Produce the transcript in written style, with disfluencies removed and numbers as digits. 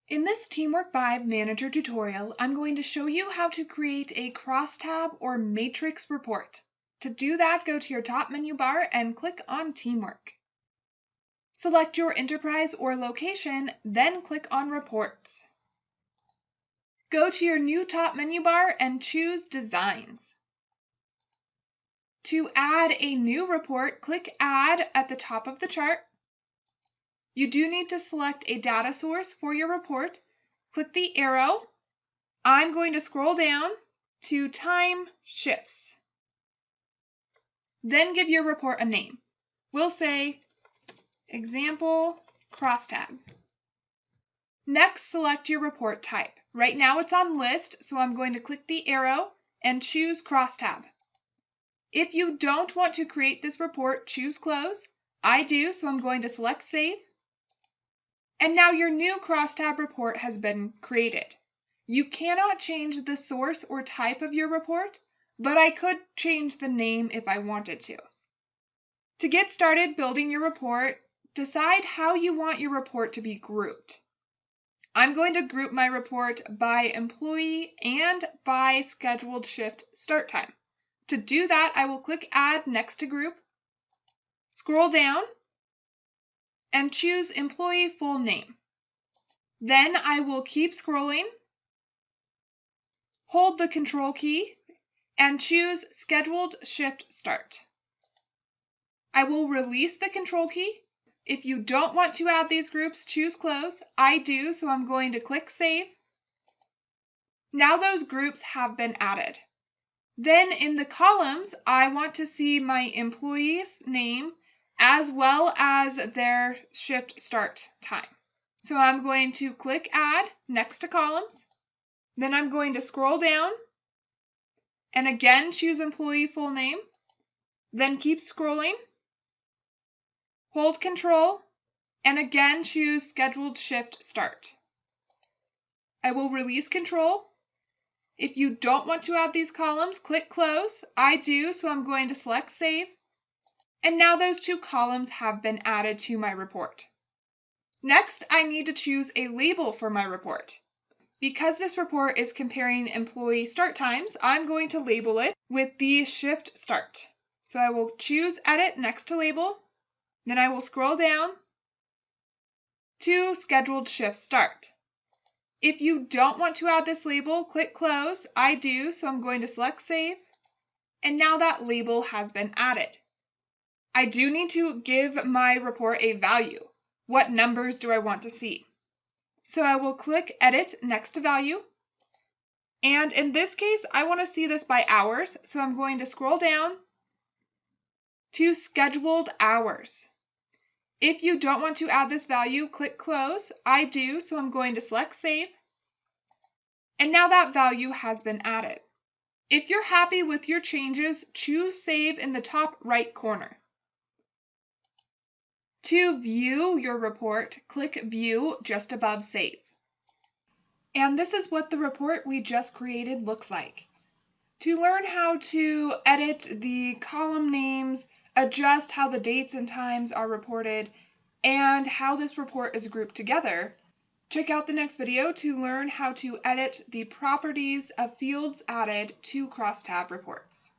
In this TeamWork 5 Manager tutorial, I'm going to show you how to create a crosstab or matrix report. To do that, go to your top menu bar and click on TeamWork. Select your enterprise or location, then click on Reports. Go to your new top menu bar and choose Designs. To add a new report, click Add at the top of the chart. You do need to select a data source for your report. Click the arrow. I'm going to scroll down to Time Shifts. Then give your report a name. We'll say Example Crosstab. Next, select your report type. Right now it's on List, so I'm going to click the arrow and choose Crosstab. If you don't want to create this report, choose Close. I do, so I'm going to select Save. And now your new crosstab report has been created. You cannot change the source or type of your report, but I could change the name if I wanted to. To get started building your report, decide how you want your report to be grouped. I'm going to group my report by employee and by scheduled shift start time. To do that, I will click Add next to Group, scroll down, and choose Employee Full Name. Then I will keep scrolling, hold the Control key, and choose Scheduled Shift Start. I will release the Control key. If you don't want to add these groups, choose Close. I do, so I'm going to click Save. Now those groups have been added. Then in the columns, I want to see my employee's name as well as their shift start time. So I'm going to click Add next to Columns. Then I'm going to scroll down and again choose Employee Full Name. Then keep scrolling, hold Control, and again choose Scheduled Shift Start. I will release Control. If you don't want to add these columns, click Close. I do, so I'm going to select Save. And now those two columns have been added to my report. Next, I need to choose a label for my report. Because this report is comparing employee start times, I'm going to label it with the shift start. So I will choose Edit next to Label. Then I will scroll down to Scheduled Shift Start. If you don't want to add this label, click Close. I do, so I'm going to select Save. And now that label has been added. I do need to give my report a value. What numbers do I want to see? So I will click Edit next to Value. And in this case, I want to see this by hours. So I'm going to scroll down to Scheduled Hours. If you don't want to add this value, click Close. I do, so I'm going to select Save. And now that value has been added. If you're happy with your changes, choose Save in the top right corner. To view your report, click View just above Save. And this is what the report we just created looks like. To learn how to edit the column names, adjust how the dates and times are reported, and how this report is grouped together, check out the next video to learn how to edit the properties of fields added to Crosstab reports.